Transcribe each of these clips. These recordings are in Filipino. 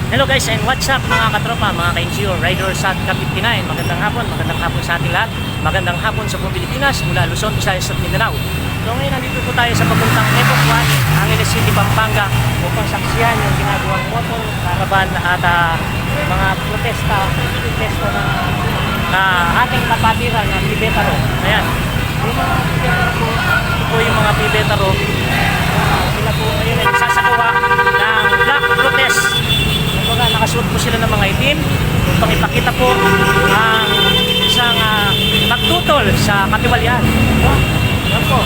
Hello guys and what's up mga katropa, mga ka-NGO, riders at Kapit-Kinay. Magandang hapon sa ating lahat. Magandang hapon sa buong Pilipinas, mula Luzon, Visayas at Mindanao. So ngayon nandito po tayo sa papuntang Nepok 1, Angeles City, Pampanga upang saksiyan yung ginagawang motor caravan at mga protesta na ating kapatiran ng Pibetaro. Ayan, yung mga Pibetaro po, ito po yung mga Pibetaro. Sila po ngayon ay nagsasagawa ng black protest. Nakasuot po sila ng mga itim upang ipakita po ang isang pagtutol sa katiwalian. Yan po,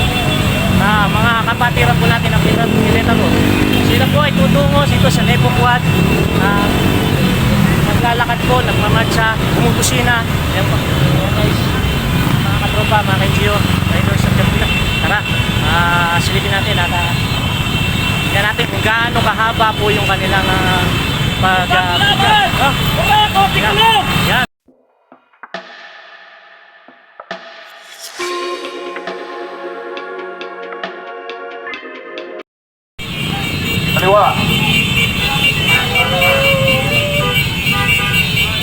mga kapatiran po natin ang Pibetaro. Sila po ay tutungo dito sa Nepok 1. Naglalakad po, nagmamarcha, bumubusina. Yan po, guys, mga katropa, mga ka-NGO, riders at Kapit-Kinay. Tara, silipin natin at tingnan natin kung gaano kahaba po yung kanilang yan. Kaliwa.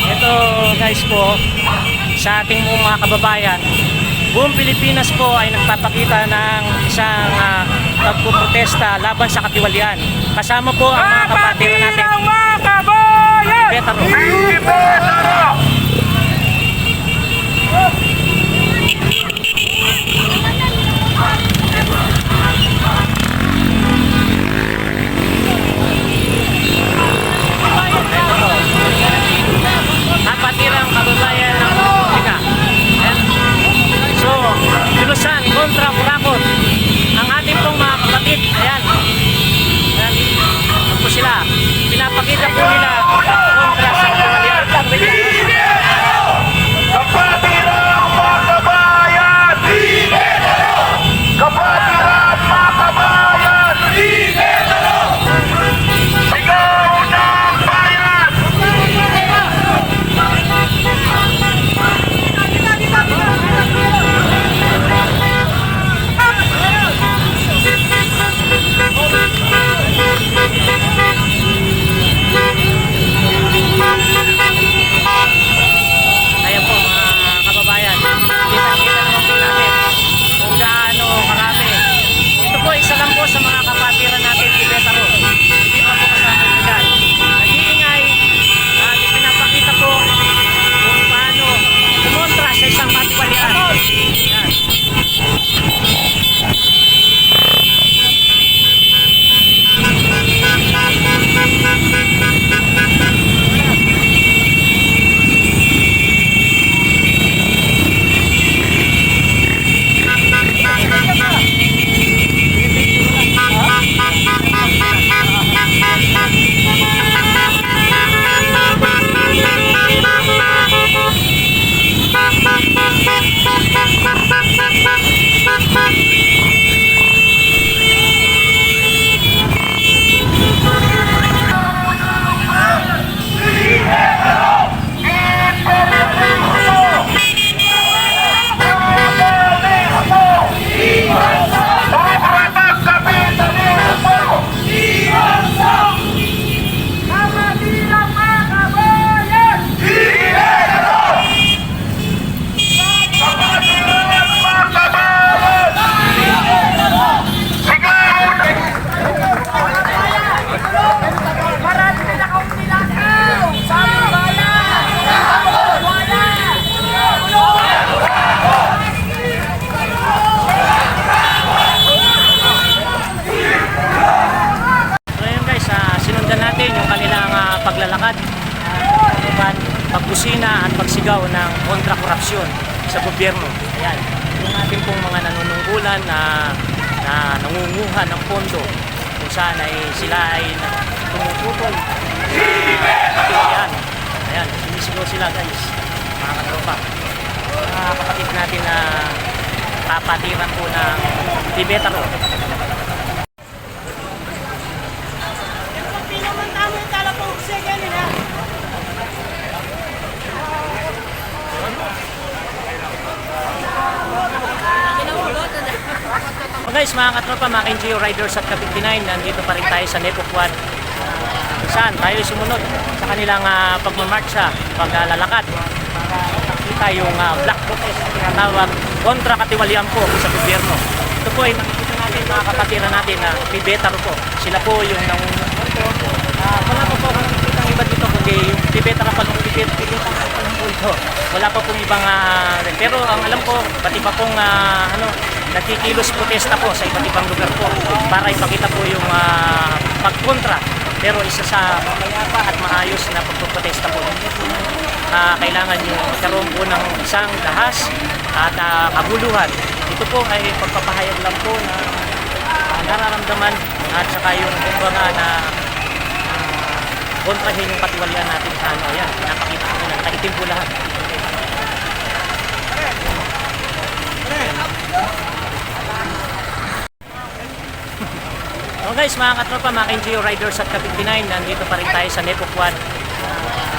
Ito guys po, sa ating mga kababayan, buong Pilipinas po ay nagpapakita ng isang pagpuprotesta laban sa katiwalian. Kasama po ang mga kapatiran natin. Pibetaro. Kapatirang kababayan ng Republika. So, lulusan kontra kurakot ang ating pong mga kapatid. Ayan. Ayan po sila. Pinapakita po nila kontra sa katiwalian. Kapatiran mga kabayan! Kapatiran mga kabayan! Sigaw ng bayan! Ayan po mga kababayan, kita-kita naman po natin kung gaano karami. Ito po isa lang po sa mga kapatiran natin Pibetaro. Hindi pa po kasama ito dyan. Nag-iingay at ipinapakita po kung paano kumontra sa isang katiwalian. Yan. Paglalakad, pagbusina at pagsigaw ng kontra-korupsyon sa gobyerno. Ayan, yung ating pong mga nanunungkulan na nangunguha ng pondo kung saan ay sila ay tumututol. Ayan, ayan, sinisigaw sila guys, mga katropa. Mga kapatid natin na kapatiran po ng Pibetaro. So guys, mga katropa, mga NGO riders at Kapit-Kinay, nandito pa rin tayo sa Nepok 1. saan tayo sumunod sa kanilang pagmamarcha, paglalakad para makita yung black protest na tinatawag kontra katiwalian po sa gobyerno. Ito po ay nakikita natin mga kapatiran natin na may Betaro po. Sila po yung nangungunan po. Wala pa po akong nakikita ng iba dito kundi yung Betaro pa nung ito. Wala pa pong ibang pero ang alam ko pati pa pong nagkikilos protesta po sa iba't ibang lugar po para ipakita po yung pagkontra pero isa sa mayapa at maayos na pagpoprotesta po. Kailangan yung magkaroon po ng isang lahas at kabuluhan. Ito po ay pagpapahayag lang po na nararamdaman at saka yung kumbaga na kontrahin yung katiwalian natin sa ano. Yan, pinapakita ko na nakaitim po lahat. So guys, mga katropa, mga NGO riders at Ka-59, nandito pa rin tayo sa Nepok 1.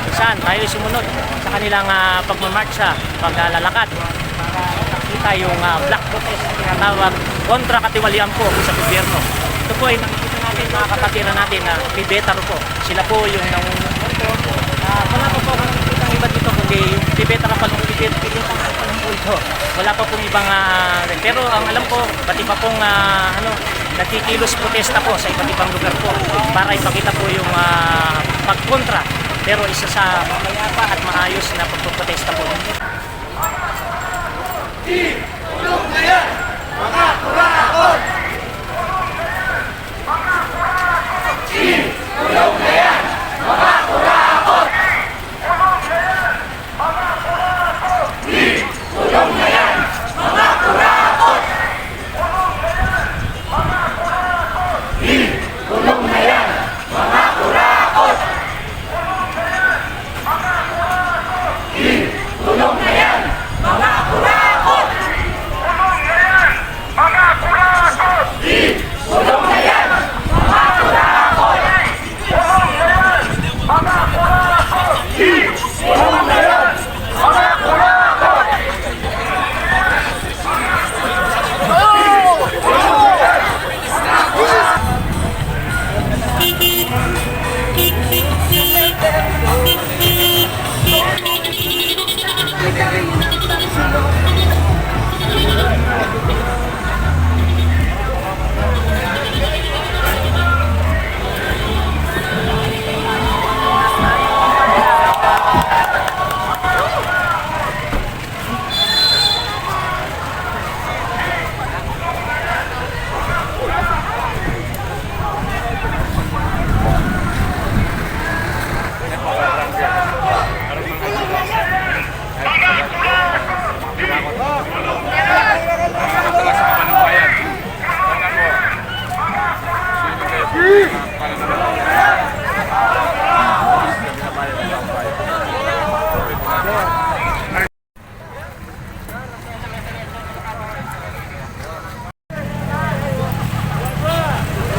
Kung saan tayo sumunod sa kanilang pagmamarcha, paglalakad para makita yung black protest na tinatawag kontra katiwalian po sa gobyerno. Ito po ay nakikita natin mga kapatiran natin na may Betaro po. Sila po yung nangungunan po. Wala pa po akong nakikita ng iba dito kundi yung Betaro pa nung ito. Wala pa pong ibang pero ang alam ko pati pa pong nagkikilos protesta po sa iba't ibang lugar po para ipakita po yung pagkontra pero isa sa mayapa at maayos na pagpoprotesta po. Tulong na yan, mga kurakot! Tulong na yan, mga kurakot! Tulong na yan, mga kurakot! Tulong na yan, mga kurakot! Tulong na yan, mga kurakot! Mga kurakot! Tulong na yan, mga kurakot! Mga kurakot! Tulong na yan, mga kurakot!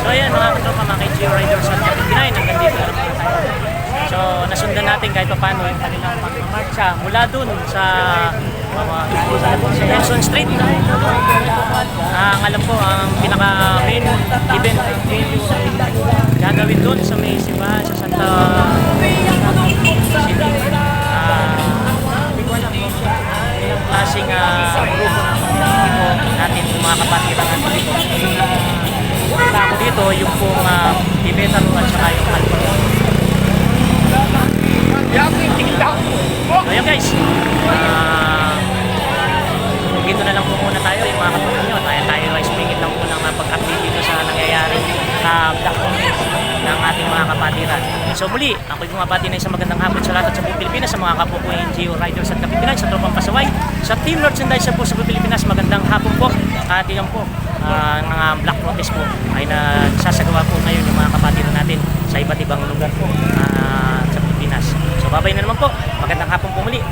So ayan mga katropa, mga NGO riders at Ka-59, hanggang dito lang po tayo. So nasundan natin kahit paano yung kanilang pagmamarcha mula dun sa Nelson Street. Ang alam ko, ang pinaka main event gagawin dun sa may simbahan sa Santa City. Hindi ko alam kung ilang klaseng grupo natin yung mga kapatiran natin dito. Kita ko dito yung pong Betaro at saka yung Alpha. So yun guys, dito na lang po muna tayo yung mga kapatid nyo. Tayo ay springit lang po ng pag-update dito sa nangyayari sa black protest ng ating mga kapatiran. So muli, ako yung bumabati na isang magandang hapon sa lahat at sa buong Pilipinas, sa mga kapwa ko NGO riders at Ka-59, sa tropang pasaway, sa Team Merchandise po sa buong Pilipinas, magandang hapon po. At yan po, ang black protest po ay nagsasagawa po ngayon yung mga kapatiran natin sa iba't ibang lugar po sa Pilipinas. So babay na naman po, magandang hapon po muli.